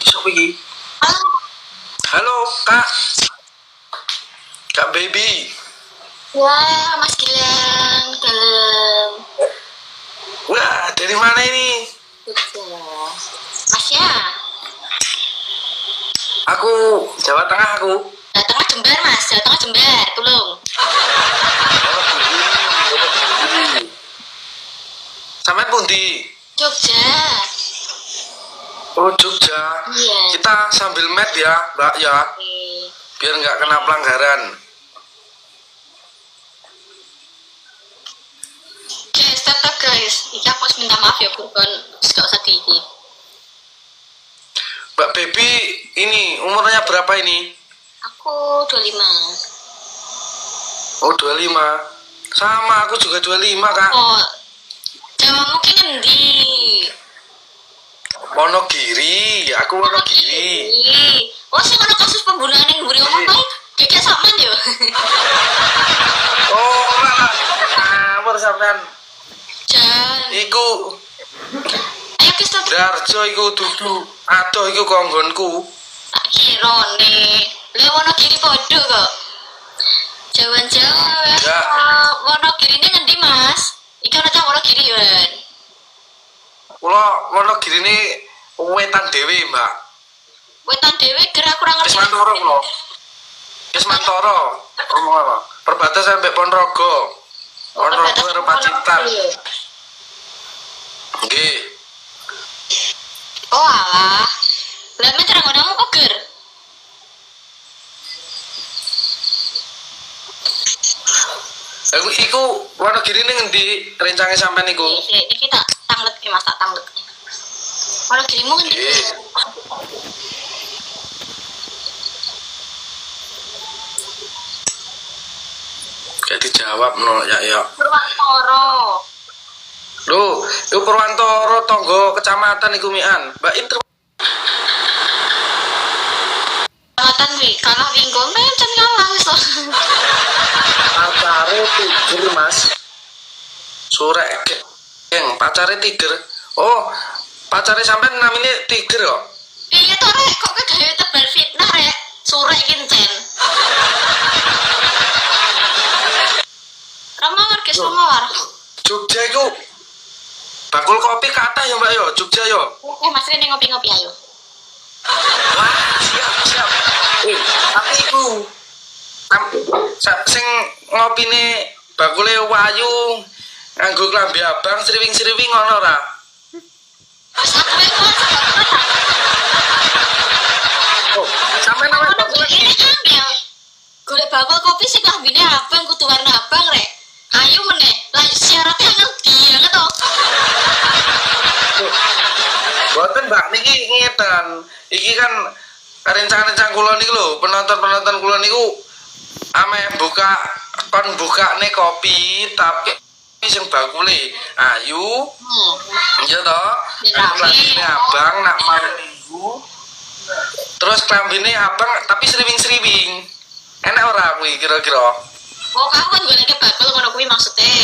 Siapa iki? Halo, Kak. Kak Baby. Wah, Mas Gilang, dalam. Wah, dari mana ini? Mas ya, Aku Jawa Tengah aku. datangnya Jember Mas, datangnya Jember, tolong. Sampai pundi? Jogja. Oh, Jogja. Iya. Kita sambil met ya, Mbak ya. Oke. Biar nggak kena pelanggaran. Guys, tetap guys. Iki aku harus minta maaf ya, Kurban. Gak usah diiki. Mbak Baby, ini umurnya berapa ini? Aku 25. Oh, 25. Sama, aku juga 25, Kak. Oh, Jawa mungkin ngendi? Wonogiri, aku Wonogiri. Oh, sih ada kasus pembunuhan yang beri omong kae. Kayak sama yo. Oh, lah. Ngawur sampean. Jan. Iku Ayo kita Darjo iku dudu. Adoh iku konggonku. tak kira nih. Lah Wonogiri podo kok. Jawa-jawa. Ya. Wonogiri ini ngendi, Mas? Iki ana cah Wonogiri yo. Kula Wonogiri ini wetan dhewe, Mbak. Wetan dhewe gerak kurang ngerti. Wis Mantoro kula. Wis Mantoro. Ngomong apa? Perbatasan sampai Ponorogo. Ponorogo karo Pacitan. Nggih. Oh alah. Lah men terang ngono kok ger. Iku Wonogiri ini ngendi rencange sampean niku? Iki tak tanglet ki Mas, tak tanglet. Wonogirimu ngendi? Nggih. Gak dijawab no ya. Purwantoro. Loh, itu Purwantoro tonggo kecamatan iku mian. Mbak Inter Kecamatan wi, kalah winggo mencen kalah wis to. pacare tiger, Mas. Sore geng, pacare tiger. Oh, pacare sampean namanya tiger kok. Iya to rek, kok kowe gawe tebar fitnah rek. Sore kincen. Ramawar guys, ramawar. Jogja iku bakul kopi kathah ya, Mbak yo. Jogja yo. Mas Rene ngopi-ngopi ayo. Wah, siap. Tapi iku sing ngopine bakule wayu nganggo klambi abang sriwing-sriwing ngono ora? Wis aku wae kok. Oh, sampean namanya bakul Ini angel. Golek bakul kopi sing lambene abang kudu warna abang rek. Ayo meneh. Lah syaratnya ngerti banget to. Boten Mbak niki ngeten. Iki kan rencana-rencana kula niku lho, penonton-penonton kula niku ame buka nih kopi tapi sing bakule ayu. Iya to. Klambine abang nak malam minggu. Terus klambine abang tapi sriwing-sriwing. Enak ora kuwi kira-kira? Oh, kamu kan golek bakul ngono kuwi maksude.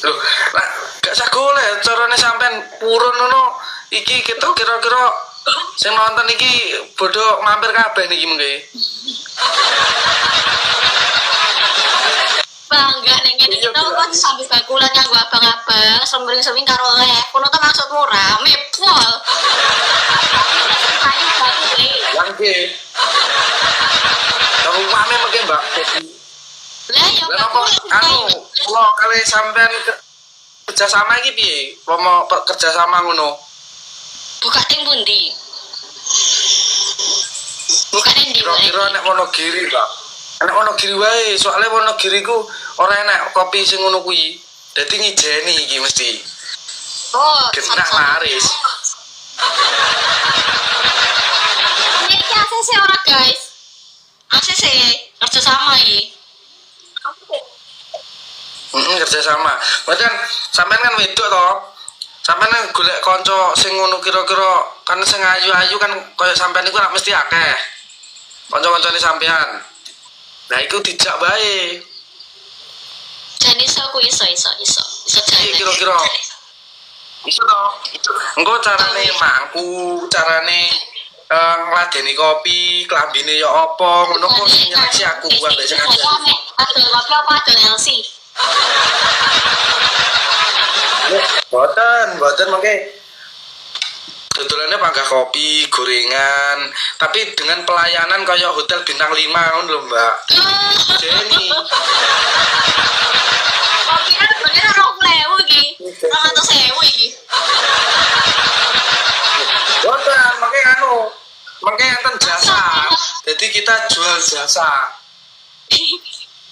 Loh, lah gak sagoleh carane sampean purun ngono. Iki kita kira-kira sing nonton iki bodoh mampir kabeh niki mengke. Bangga ning ngene kita kok sambil bakulan nganggo abang-abang, sembring-sembring karo leh. Kuno to maksudmu rame pol. Yang ke. Kalau rame mungkin Mbak. Lah ya Lah apa kula kali sampean kerjasama iki piye? Mau kerjasama ngono. buka ting pundi? Buka ning ndi? Kira-kira nek Wonogiri, Pak. Nek Wonogiri wae, soalnya Wonogiri ku ora enak kopi sing ngono kuwi. Dadi ngijeni iki mesti. Oh, Genak laris. Ini ACC ora guys. ACC kerja sama iki. Kerjasama. Berarti kan sampean kan wedok to. Sampean kan golek kanca sing ngono kira-kira kan sing ayu-ayu kan koyo sampean iku ora mesti akeh. Kanca-kancane sampean. Nah, iku dijak bae. jan iso aku iso Iki jalan. kira-kira iso to. Engko carane mangku, carane ngladeni kopi, klambine ya apa, ngono kok sing nyeleksi aku ambek sing aja. Ada kopi apa ada LC? Boten mangke dodolannya panggah kopi, gorengan, tapi dengan pelayanan kayak hotel bintang 5 ngono lho, Mbak. Jenny. Kopi kan sebenarnya 20.000 iki. 200.000 iki. Boten, mangke enten jasa. Jadi kita jual jasa.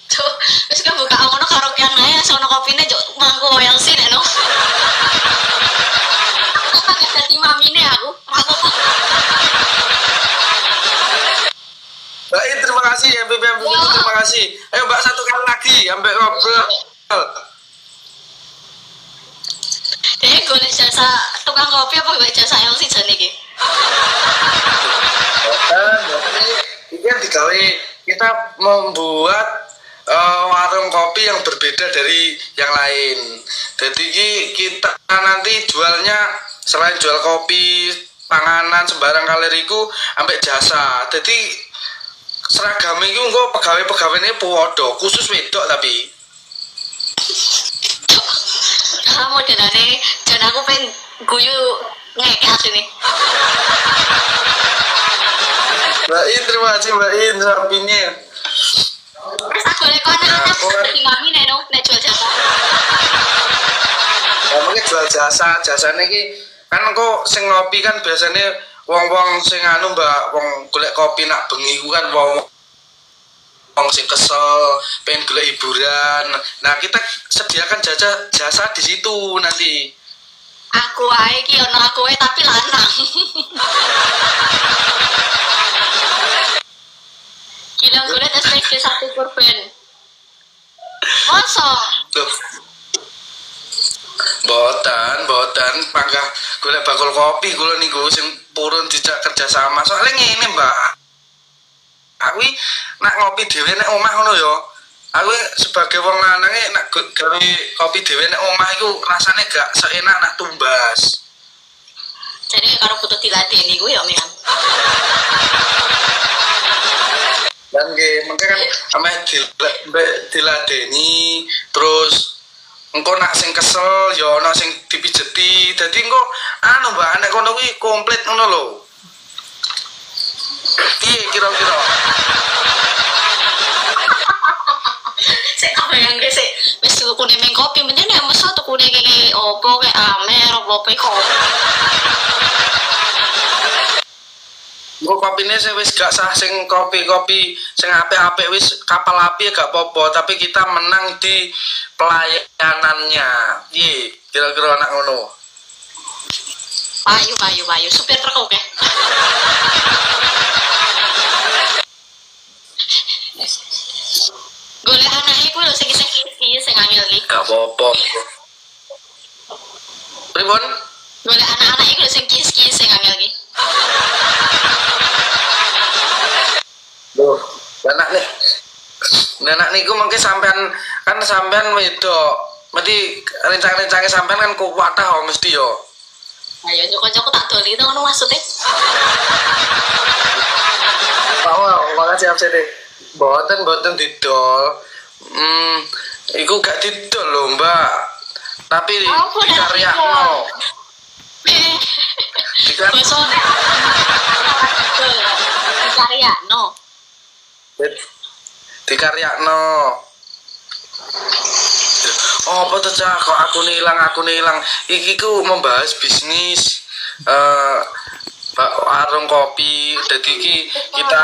Tuh, wis kan buka ngono karaokean ae sono kopine juk mangko LC nek no. Aku dadi mamine aku. Mbak In, terima kasih MVP terima kasih. Ayo Mbak satu kali lagi ambek ngobrol. Golek jasa tukang kopi apa golek jasa LC jane iki? Ini kan digawe kita membuat warung kopi yang berbeda dari yang lain. Jadi kita nanti jualnya selain jual kopi, panganan sembarang kaloriku ambek jasa. Jadi seragam itu engko pegawai-pegawainya padha, khusus wedok tapi. Kamu modelane jan aku pengen guyu ngekek asline. Mbak In, terima kasih Mbak In sampingnya. Terus aku golek anak-anak di mami nek no nek jual jasa. Ngomongnya jual jasanya ki kan kok sing ngopi kan biasanya wong-wong sing anu Mbak, wong golek kopi nak bengi ku kan wong sing kesel, pengen golek hiburan. Nah, kita sediakan jasa di situ nanti. Aku ae ki ono aku ae tapi lanang. Gila golek SPG 1 korban. Masa? Loh. Boten panggah golek bakul kopi kula niku sing purun dijak kerja sama. Soalnya ngene, Mbak. Aku nak ngopi dhewe nek omah ngono ya. Aku sebagai wong lanang nak gawe kopi dhewe nek omah iku rasane gak seenak nak tumbas. Jadi karo butuh diladeni ku ya, Mian. Dan mungkin kan ame diladeni terus engko nak sing kesel ya ana sing dipijeti. Dadi engko anu Mbak nek kono kuwi komplit ngono lho. Piye kira-kira? Sik bayang ge sik wis tukune meng kopi menen nek meso tukune iki opo kayak amer opo kopi. Engko kopine sing wis gak sah sing kopi-kopi sing apik-apik wis kapal api gak apa-apa, tapi kita menang di pelayanannya. Piye kira-kira anak ngono? Payu supir truk oke. Golek anak iku lho sing sing angel iki. Gak apa-apa. Pripun? Golek anak-anak iku lho sing kis-kis sing angel iki. Loh, anak niku mungkin sampean kan sampean wedok. Mesti rencang-rencangnya sampean kan kuat ta mesti yo. Ayo joko-joko tak doli to ngono maksudnya. Makasih absen deh. Boten didol. Iku gak didol lho, Mbak. Tapi dikaryakno. Dikaryakno. Oh, apa tuh Cak? Kok aku hilang. Iki ku membahas bisnis warung kopi. Jadi kita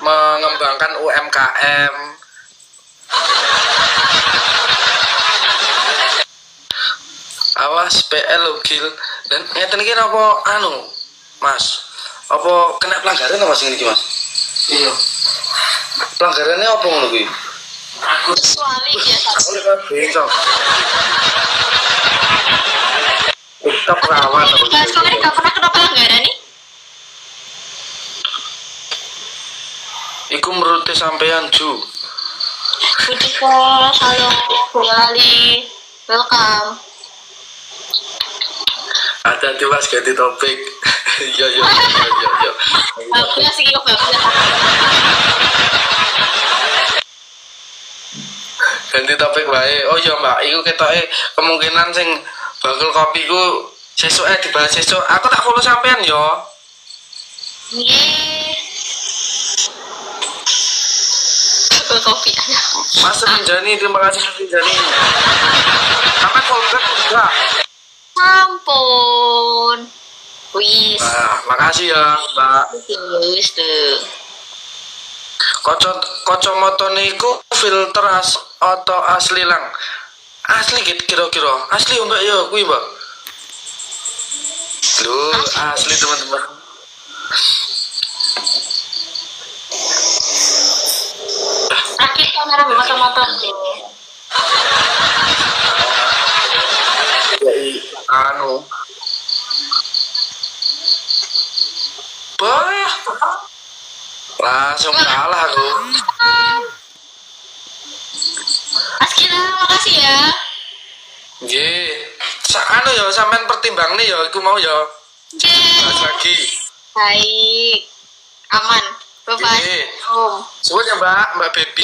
mengembangkan UMKM. Awas PL Gil. Dan ngeten iki apa anu, Mas? Apa kena pelanggaran apa Mas iki, Mas? Iya. Pelanggarannya apa ngono kuwi? Suami biasa. Oleh kabeh, Cok. Kita perawat. Soalnya gak pernah kena pelanggaran nih. Iku menurut sampean Ju. Butika, halo, Boyolali, welcome. Hati-hati mas ganti topik. Yo yo yo yo yo. Bablas iki kok bablas. Ganti topik wae. Oh iya mbak, iku ketoke kemungkinan sing bakul kopi ku sesuk dibahas sesuk. Aku tak follow sampean yo. Nggih. Bakul kopi. Mas Rinjani, terima kasih Mas Rinjani. Sampai follow back enggak? Sampun. Wis. Nah, makasih ya mbak. Wis tuh. Kacamata niku filter atau asli lang? Asli gitu kira-kira. Asli mbak ya kuwi mbak. Loh, asli teman-teman. Rakit kamera motor-motor tuh. Anu. Bah. Langsung kalah aku. Mas Gina, makasih ya. Nggih. Anu ya sampean pertimbangne ya iku mau ya. Nggih. Bahas lagi. Baik. Aman. Bye-bye. Nggih. Om. Suwun ya Mbak, Mbak Baby.